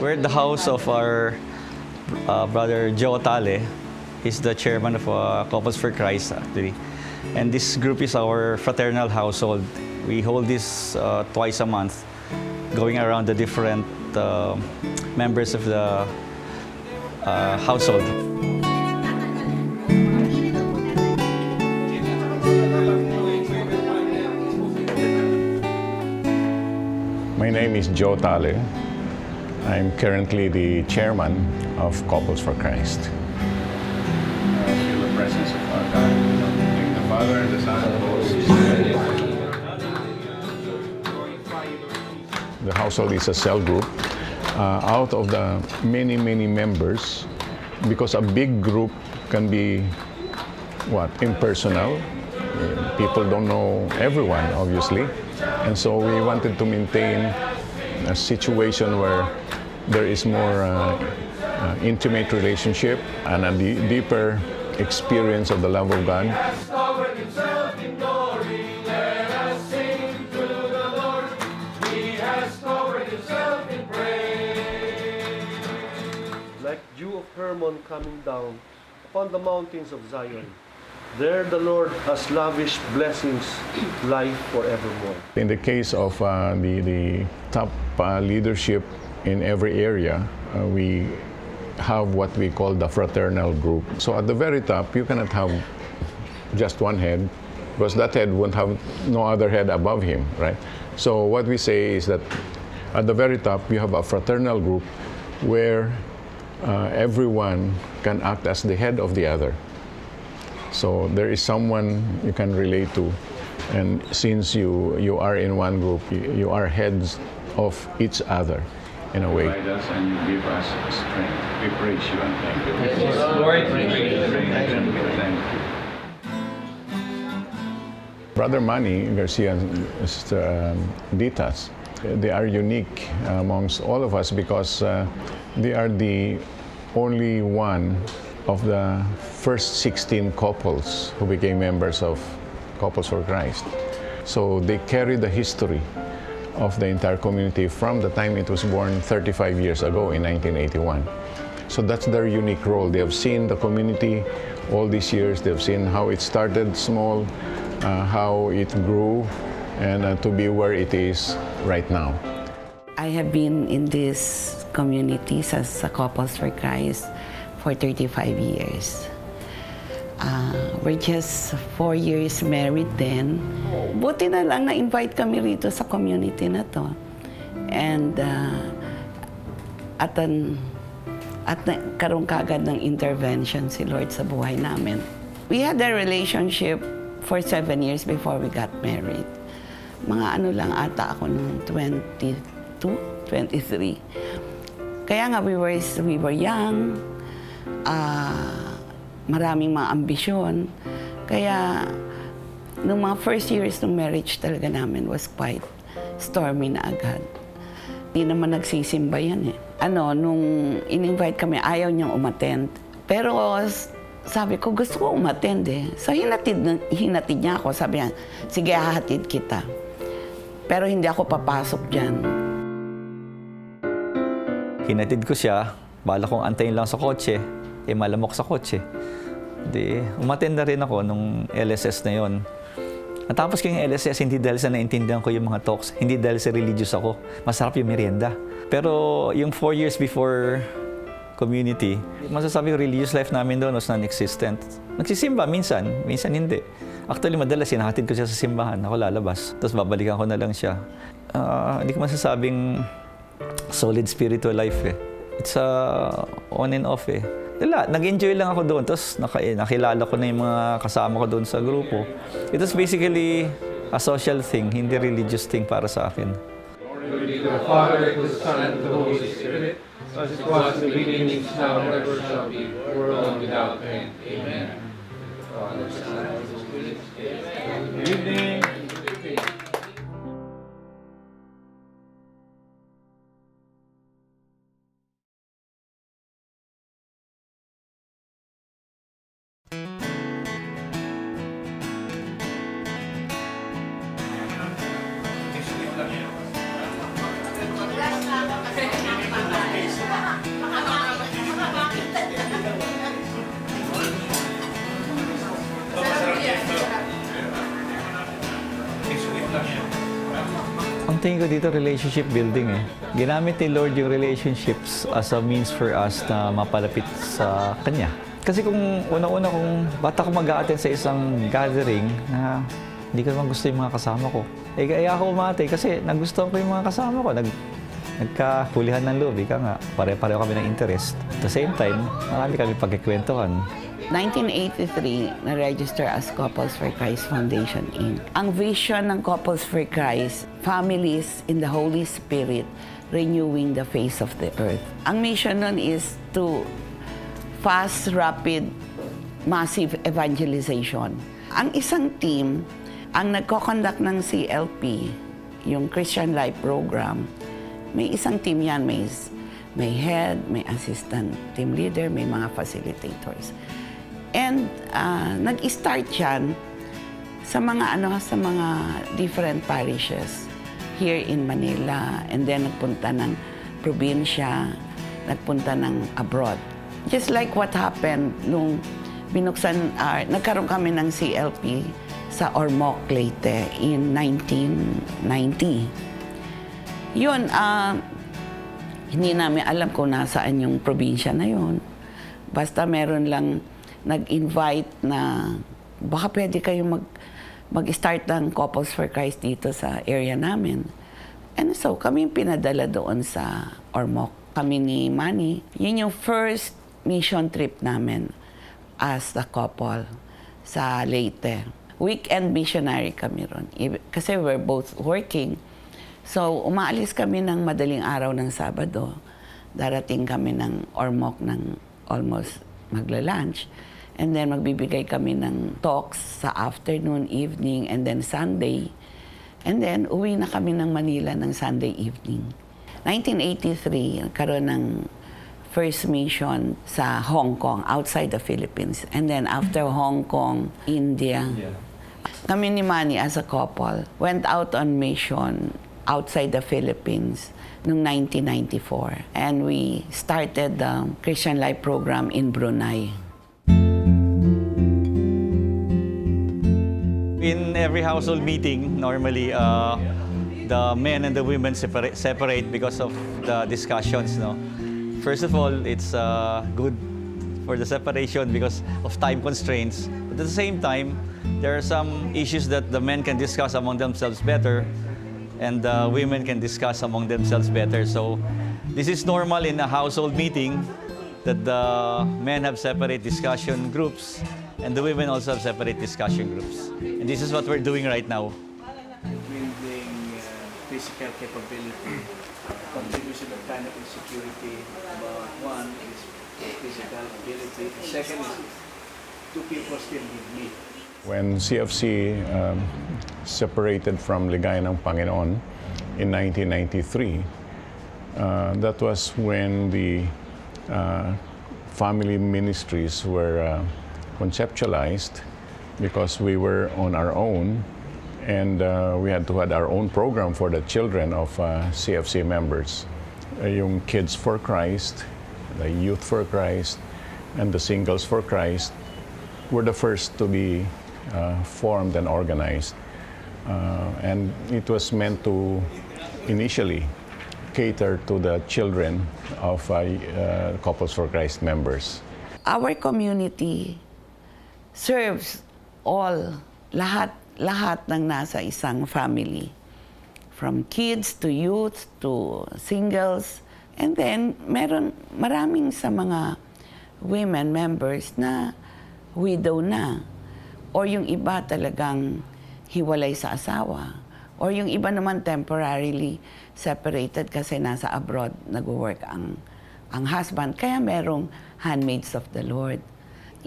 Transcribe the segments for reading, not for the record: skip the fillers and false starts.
We're at the house of our brother Joe Tale. He's the chairman of Couples for Christ, actually. And this group is our fraternal household. We hold this twice a month, going around the different members of the household. My name is Joe Tale. I'm currently the chairman of Couples for Christ. Feel the presence of our God, like the Father and the Son and the Holy Spirit. The household is a cell group. Out of the many members, because a big group can be, impersonal. People don't know everyone, obviously. And so we wanted to maintain a situation where there is more intimate relationship and a deeper experience of the love of God. Like dew of Hermon coming down upon the mountains of Zion. There the Lord has lavished blessings, life forevermore. In the case of the top leadership in every area, we have what we call the fraternal group. So at the very top, you cannot have just one head, because that head won't have no other head above him, right? So what we say is that at the very top, you have a fraternal group where everyone can act as the head of the other. So there is someone you can relate to, and since you are in one group, you are heads of each other in a way. Guide us and you give us strength. We praise you and thank you. Yes, Lord. Thank you. Brother Manny Garcia and Sister Ditas, they are unique amongst all of us because they are the only one of the first 16 couples who became members of Couples for Christ. So they carry the history of the entire community from the time it was born 35 years ago in 1981. So that's their unique role. They have seen the community all these years. They've seen how it started small, how it grew, and to be where it is right now. I have been in these communities as a Couples for Christ for 35 years. We're just 4 years married then. Buti na lang na-invite kami rito sa community na to. And at karoon kagad ng intervention si Lord sa buhay namin. We had a relationship for 7 years before we got married. Mga ano lang ata ako nung 22, 23. Kaya nga we were young, maraming mga ambisyon. Kaya nung mga first years ng marriage talaga namin was quite stormy na agad. Hindi naman nagsisimba yan eh. Nung in-invite kami, ayaw niyang umattend. Pero sabi ko, gusto ko umattend eh. So hinatid niya ako. Sabi niya, sige, hahatid kita. Pero hindi ako papasok dyan. Hinatid ko siya, bala kong antayin lang sa kotse, malamok sa kotse. Di, umattend na rin ako nung LSS na yon. Natapos ko yung LSS, hindi dahil sa naintindihan ko yung mga talks, hindi dahil sa religious ako. Masarap yung merienda. Pero yung 4 years before community, masasabi ko religious life namin doon was non-existent. Nagsisimba minsan, minsan hindi. Actually, madalas sinahatid ko siya sa simbahan, ako lalabas. Tapos babalikan ko na lang siya. Hindi ko masasabing solid spiritual life eh. It's on and off eh. Wala, nag-enjoy lang ako doon. Tapos nakilala ko na yung mga kasama ko doon sa grupo. It was basically a social thing, hindi religious thing para sa akin. Glory be to the Father, to the Son, and to the Holy Spirit, as it was in the beginning, is now, and ever shall be, world without end. Amen. Father, Son, and Holy Spirit. Good evening. Ang tingin ko dito, relationship building eh. Ginamit ni Lord yung relationships as a means for us na mapalapit sa Kanya. Kasi kung una-una, kung bata ko mag-a-attend sa isang gathering na hindi ko naman gusto yung mga kasama ko, eh kaya ako umate kasi nagustuhan ko yung mga kasama ko. Nagkahulihan ng loob, ika nga. Pare-pareho kami ng interest. At the same time, marami kami pagkikwentuhan. 1983, na-register as Couples for Christ Foundation, Inc. Ang vision ng Couples for Christ, families in the Holy Spirit, renewing the face of the earth. Ang mission nun is to fast, rapid, massive evangelization. Ang isang team, ang nagko-conduct ng CLP, yung Christian Life Program, may isang team yan, may head, may assistant team leader, may mga facilitators. And nag-start yan sa mga different parishes here in Manila, and then nagpunta ng probinsya, nagpunta ng abroad. Just like what happened nung nagkaroon kami ng CLP sa Ormoc, Leyte in 1990. Yun, hindi namin alam kung nasaan yung probinsya na yun. Basta meron lang nag-invite na baka pwede kayong mag-start ng Couples for Christ dito sa area namin. And so, kami yung pinadala doon sa Ormoc. Kami ni Manny, yun yung first mission trip namin as a couple sa Leyte. Weekend missionary kami ron. Kasi we're both working. So, umaalis kami ng madaling araw ng Sabado. Darating kami ng Ormoc ng almost magla-lunch. And then magbibigay kami ng talks sa afternoon, evening, and then Sunday. And then uwi na kami ng Manila ng Sunday evening. 1983, nagkaroon ng first mission sa Hong Kong, outside the Philippines. And then after Hong Kong, India. Kami ni Manny as a couple went out on mission outside the Philippines noong 1994. And we started the Christian Life Program in Brunei. In every household meeting, normally, the men and the women separate because of the discussions. No? First of all, it's good for the separation because of time constraints. But at the same time, there are some issues that the men can discuss among themselves better, and the women can discuss among themselves better. So this is normal in a household meeting, that the men have separate discussion groups, and the women also have separate discussion groups. And this is what we're doing right now. Building physical capability, contribution of kind of insecurity. About one is physical ability. The second is two people still need me. When CFC separated from Ligaya ng Panginoon in 1993, that was when the family ministries were conceptualized, because we were on our own, and we had to have our own program for the children of CFC members. Yung Kids for Christ, the Youth for Christ, and the Singles for Christ were the first to be formed and organized. And it was meant to initially cater to the children of Couples for Christ members. Our community serves lahat ng nasa isang family. From kids to youth to singles. And then, maraming sa mga women members na widow na. Or yung iba talagang hiwalay sa asawa. Or yung iba naman temporarily separated kasi nasa abroad nag-work ang husband. Kaya merong handmaids of the Lord.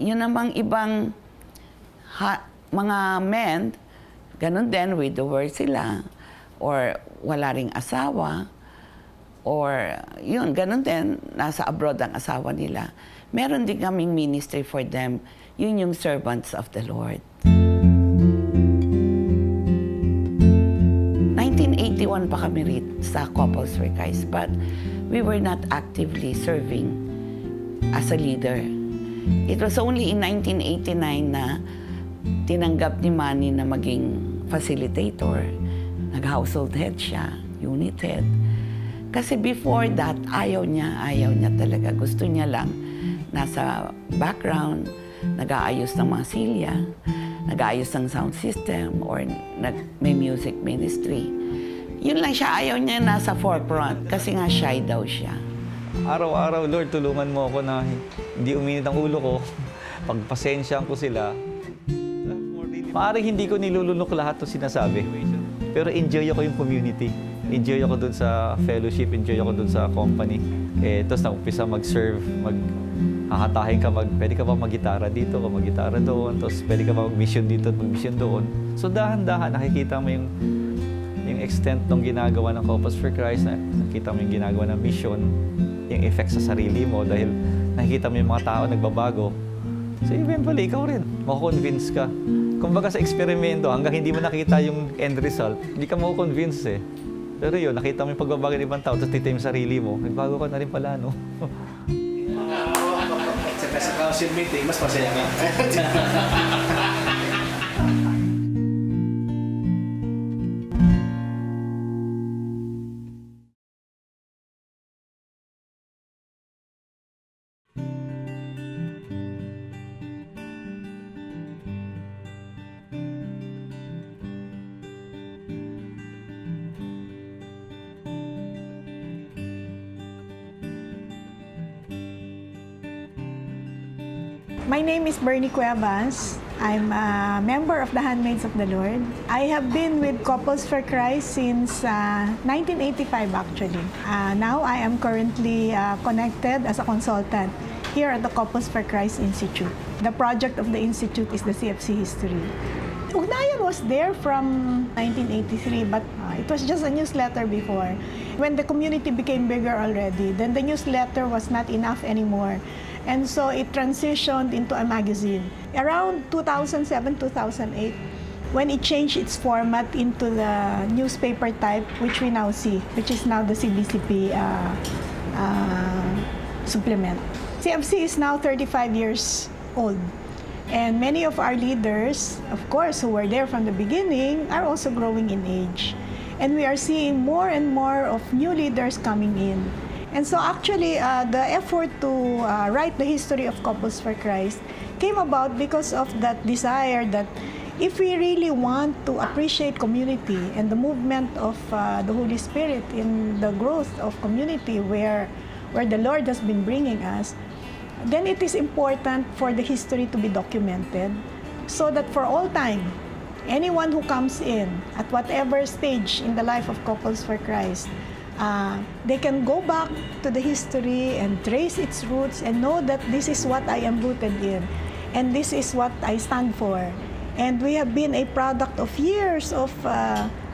Yun namang ibang mga men, ganun din, widower sila. Or wala ring asawa. Or yun, ganun din, nasa abroad ang asawa nila. Meron din kaming ministry for them. Yun yung servants of the Lord. 1981 pa kami rito sa Couples for Christ, but we were not actively serving as a leader. It was only in 1989 na tinanggap ni Manny na maging facilitator. Nag-household head siya, unit head. Kasi before that, ayaw niya talaga. Gusto niya lang nasa background, nag-aayos ng mga silya, nag-aayos ng sound system, or may music ministry. Yun lang siya, ayaw niya nasa forefront kasi nga shy daw siya. Araw-araw, Lord, tulungan mo ako na hindi uminit ang ulo ko. Pagpasensyaan ko sila. Maaaring hindi ko nilulunok lahat ng sinasabi. Pero enjoy ako yung community. Enjoy ako dun sa fellowship, enjoy ako dun sa company. Tapos nag-umpisa mag-serve, hahatahin ka, pwede ka ba mag-gitara dito, mag-gitara doon, tapos pwede ka ba mag-mission dito at mag-mission doon. So dahan-dahan, nakikita mo yung extent ng ginagawa ng Couples for Christ, nakikita mo yung ginagawa ng mission, yung effect sa sarili mo dahil nakikita mo yung mga tao nagbabago. So eventually, ikaw rin, mako-convince ka. Kumbaga sa eksperimento, hanggang hindi mo nakita yung end result, hindi ka mako-convince eh. Pero yun, nakita mo yung pagbabago ng ibang tao, tapos tita yung sarili mo, nagbago ka na rin pala, no? Sa council meeting, mas masaya nga. My name is Bernie Cuevas. I'm a member of the Handmaids of the Lord. I have been with Couples for Christ since 1985 actually. Now I am currently connected as a consultant here at the Couples for Christ Institute. The project of the Institute is the CFC history. Ugnayan was there from 1983, but it was just a newsletter before. When the community became bigger already, then the newsletter was not enough anymore. And so it transitioned into a magazine. Around 2007-2008, when it changed its format into the newspaper type, which we now see, which is now the CBCP supplement. CFC is now 35 years old. And many of our leaders, of course, who were there from the beginning, are also growing in age. And we are seeing more and more of new leaders coming in. And so actually, the effort to write the history of Couples for Christ came about because of that desire that if we really want to appreciate community and the movement of the Holy Spirit in the growth of community where the Lord has been bringing us, then it is important for the history to be documented so that for all time, anyone who comes in at whatever stage in the life of Couples for Christ, they can go back to the history and trace its roots and know that this is what I am rooted in and this is what I stand for. And we have been a product of years of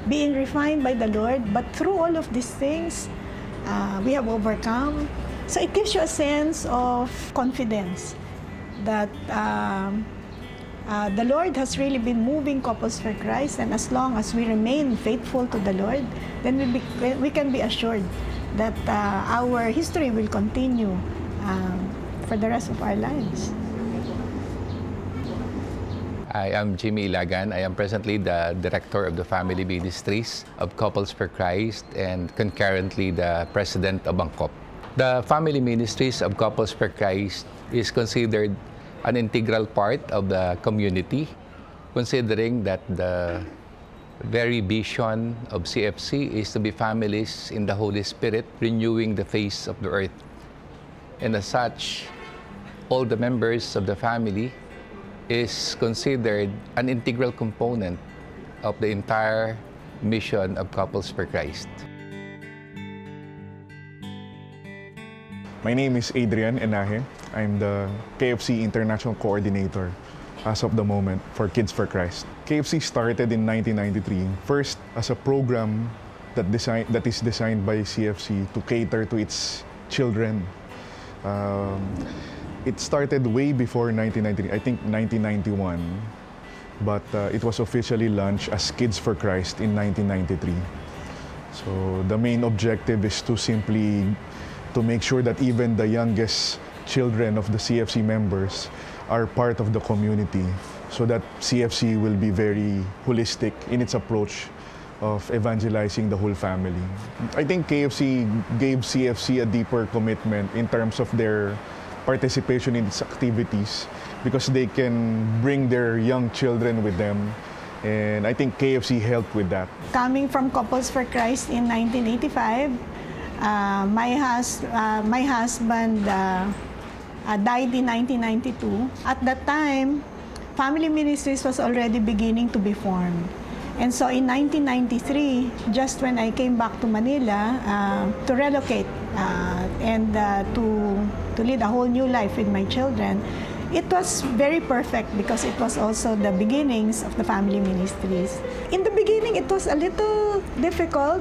being refined by the Lord, but through all of these things, we have overcome. So it gives you a sense of confidence that the Lord has really been moving Couples for Christ, and as long as we remain faithful to the Lord, then we can be assured that our history will continue for the rest of our lives. I am Jimmy Ilagan. I am presently the Director of the Family Ministries of Couples for Christ and concurrently the President of Bangkok. The Family Ministries of Couples for Christ is considered an integral part of the community, considering that the very vision of CFC is to be families in the Holy Spirit, renewing the face of the earth. And as such, all the members of the family is considered an integral component of the entire mission of Couples for Christ. My name is Adrian Enaje. I'm the KFC International Coordinator as of the moment for Kids for Christ. KFC started in 1993, first as a program that is designed by CFC to cater to its children. It started way before 1993, I think 1991, but it was officially launched as Kids for Christ in 1993. So the main objective is to simply to make sure that even the youngest children of the CFC members are part of the community, so that CFC will be very holistic in its approach of evangelizing the whole family. I think KFC gave CFC a deeper commitment in terms of their participation in its activities, because they can bring their young children with them, and I think KFC helped with that. Coming from Couples for Christ in 1985, my husband died in 1992. At that time, Family Ministries was already beginning to be formed. And so in 1993, just when I came back to Manila to relocate and to lead a whole new life with my children, it was very perfect because it was also the beginnings of the Family Ministries. In the beginning, it was a little difficult.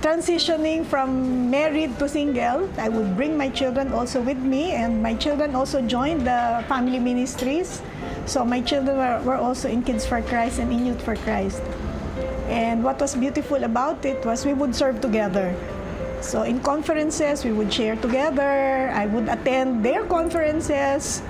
Transitioning from married to single, I would bring my children also with me, and my children also joined the Family Ministries. So my children were also in Kids for Christ and in Youth for Christ. And what was beautiful about it was we would serve together. So in conferences, we would share together. I would attend their conferences.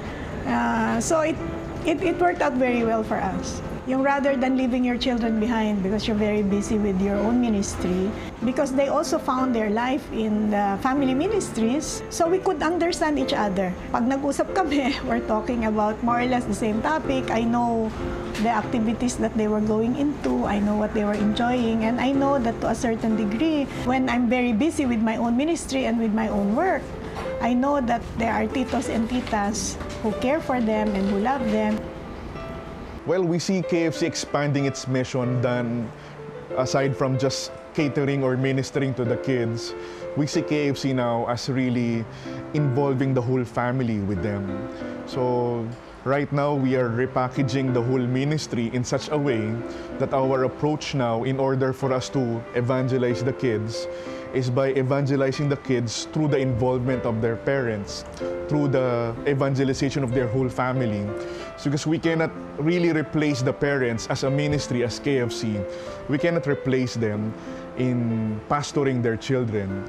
So it worked out very well for us. Yung rather than leaving your children behind because you're very busy with your own ministry, because they also found their life in the Family Ministries, so we could understand each other. Pag nag-usap kami, we're talking about more or less the same topic. I know the activities that they were going into, I know what they were enjoying, and I know that to a certain degree, when I'm very busy with my own ministry and with my own work, I know that there are titos and titas who care for them and who love them. Well, we see KFC expanding its mission than aside from just catering or ministering to the kids. We see KFC now as really involving the whole family with them. So right now, we are repackaging the whole ministry in such a way that our approach now, in order for us to evangelize the kids, is by evangelizing the kids through the involvement of their parents, through the evangelization of their whole family. So because we cannot really replace the parents as a ministry, as KFC. We cannot replace them in pastoring their children.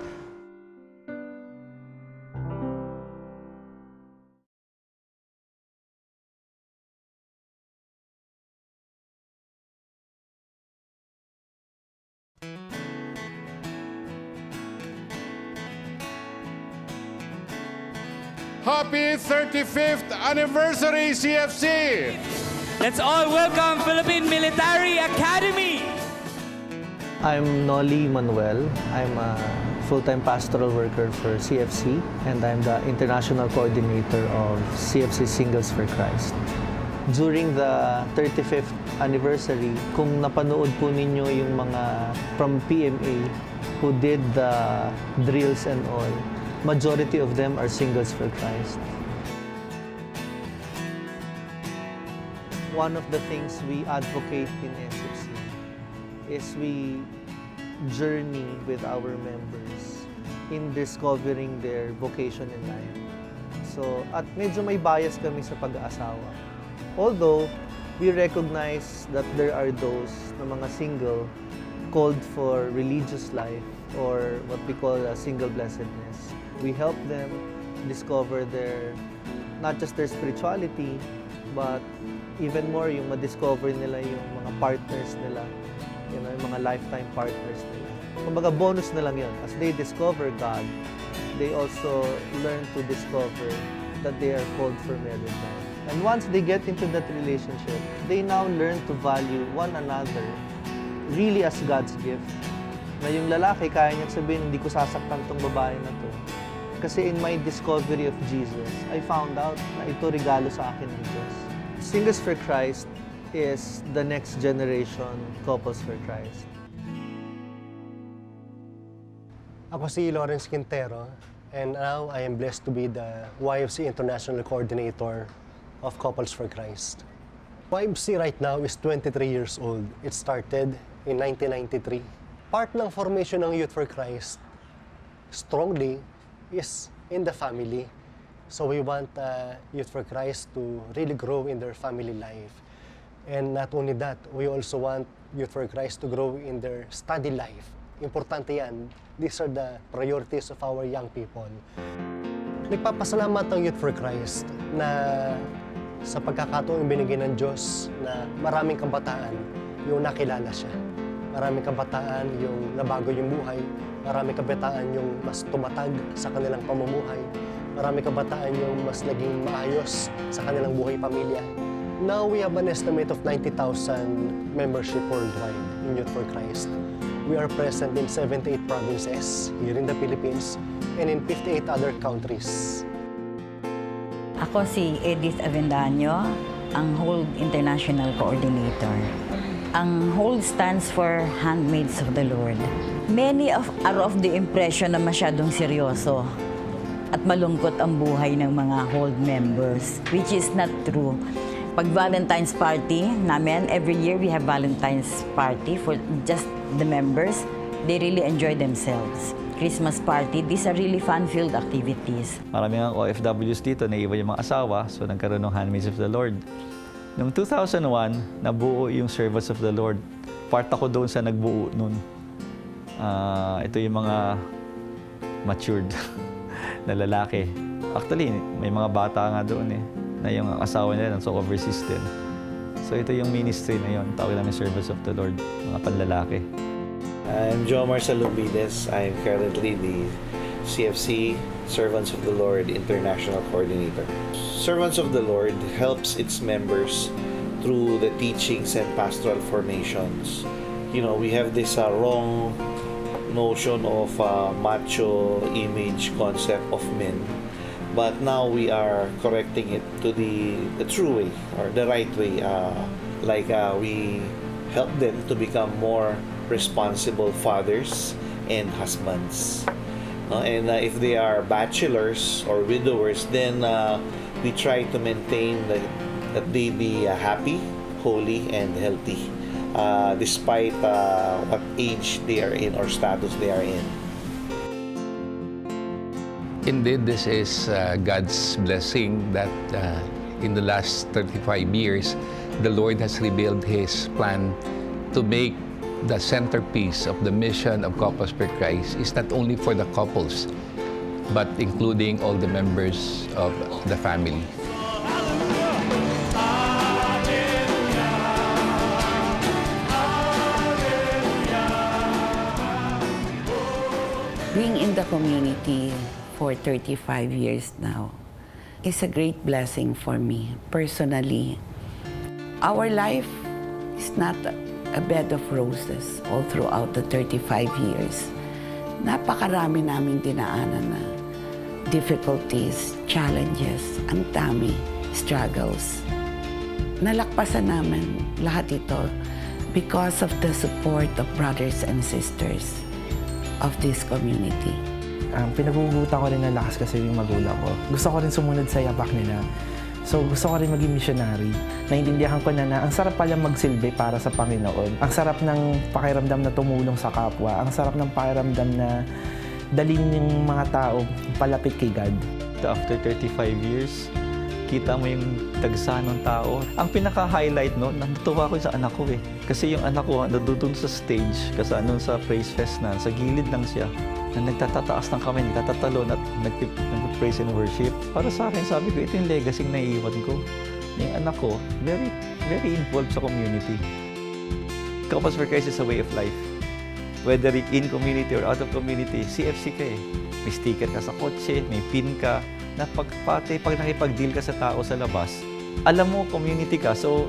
Happy 35th Anniversary CFC! Let's all welcome Philippine Military Academy! I'm Noli Manuel. I'm a full-time pastoral worker for CFC, and I'm the international coordinator of CFC Singles for Christ. During the 35th anniversary, kung napanood po ninyo yung mga from PMA who did the drills and all, majority of them are singles for Christ. One of the things we advocate in SFC is we journey with our members in discovering their vocation in life. So, at medyo may bias kami sa pag-aasawa. Although, we recognize that there are those na mga single called for religious life or what we call a single blessedness. We help them discover not just their spirituality, but even more yung ma-discover nila yung mga partners nila, yung mga lifetime partners nila. Kumbaga bonus na lang yun. As they discover God, they also learn to discover that they are called for marriage life. And once they get into that relationship, they now learn to value one another really as God's gift. Na yung lalaki, kaya niya sabihin, hindi ko sasaktan tong babae na to. Kasi in my discovery of Jesus, I found out na ito regalo sa akin ng Diyos. Singles for Christ is the next generation Couples for Christ. Ako si Lawrence Quintero, and now I am blessed to be the YFC International Coordinator of Couples for Christ. YFC right now is 23 years old. It started in 1993. Part ng formation ng Youth for Christ, strongly, is in the family. So we want Youth for Christ to really grow in their family life. And not only that, we also want Youth for Christ to grow in their study life. Importante yan. These are the priorities of our young people. Nagpapasalamat ang Youth for Christ na sa pagkakataong binigay ng Diyos na maraming kabataan yung nakilala siya. Maraming kabataan yung nabago yung buhay. Maraming kabataan yung mas tumatag sa kanilang pamumuhay. Maraming kabataan yung mas naging maayos sa kanilang buhay pamilya. Now we have an estimate of 90,000 membership worldwide in Youth for Christ. We are present in 78 provinces here in the Philippines and in 58 other countries. Ako si Edith Avendaño, ang Hold International Coordinator. Ang Hold stands for Handmaids of the Lord. Many are of the impression na masyadong seryoso at malungkot ang buhay ng mga Hold members, which is not true. Pag Valentine's party namin, every year we have Valentine's party for just the members. They really enjoy themselves. Christmas party, these are really fun-filled activities. Marami ang OFWs dito, naiiwan yung mga asawa, so nagkaroon ng Handmaids of the Lord. Noong 2001, nabuo yung Servants of the Lord. Part ako doon sa nagbuo noon. Ito yung mga matured na lalaki. Actually, may mga bata nga doon na yung asawa nila nasa overseas din. So ito yung ministry na yun, tawag namin Servants of the Lord, mga panlalaki. I'm Jomar Salubides. I'm currently the CFC Servants of the Lord International Coordinator. Servants of the Lord helps its members through the teachings and pastoral formations. You know, we have this wrong notion of macho image concept of men. But now we are correcting it to the true way or the right way. We help them to become more responsible fathers and husbands. And if they are bachelors or widowers, then we try to maintain that they be happy, holy, and healthy, despite what age they are in or status they are in. Indeed, this is God's blessing that in the last 35 years, the Lord has revealed His plan to make the centerpiece of the mission of Couples for Christ is not only for the couples, but including all the members of the family. Being in the community for 35 years now is a great blessing for me personally. Our life is not a bed of roses all throughout the 35 years. Napakarami naming dinaanan na difficulties, challenges, ang dami, struggles. Nalakpasan namin lahat ito because of the support of brothers and sisters of this community. Pinagugutan ko rin ng lakas kasi yung magulang ko. Gusto ko rin sumunod sa yapak nila. So gusto ko rin maging missionary. Naintindihan ko na ang sarap pala magsilbi para sa Panginoon. Ang sarap ng pakiramdam na tumulong sa kapwa. Ang sarap ng pakiramdam na dalhin yung mga tao palapit kay God. After 35 years, kita mo yung tagsa ng tao. Ang pinaka-highlight, no, natutuwa ko sa anak ko Kasi yung anak ko, nandun sa stage, kasi sa praise fest na, sa gilid lang siya, na nagtatataas ng kamay, nagtatatalon at nag-praise and worship. Para sa akin, sabi ko, ito yung legacy na naiiwan ko. Yung anak ko, very, very involved sa community. Couples for Christ is a way of life. Whether in community or out of community, CFC ka May sticker ka sa kotse, may pin ka, na pag nakipag-deal ka sa tao sa labas, alam mo, community ka, so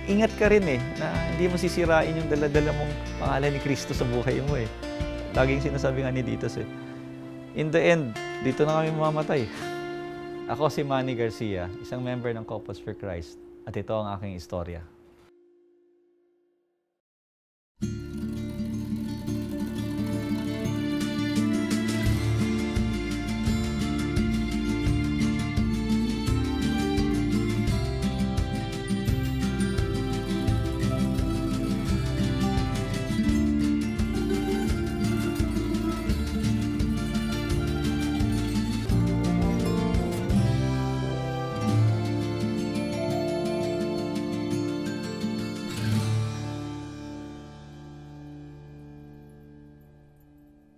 ingat ka rin na hindi mo sisirain yung dala-dala mong pangalan ni Kristo sa buhay mo Laging sinasabi nga ni Ditos In the end, dito na kami mamamatay. Ako si Manny Garcia, isang member ng Couples for Christ, at ito ang aking istorya.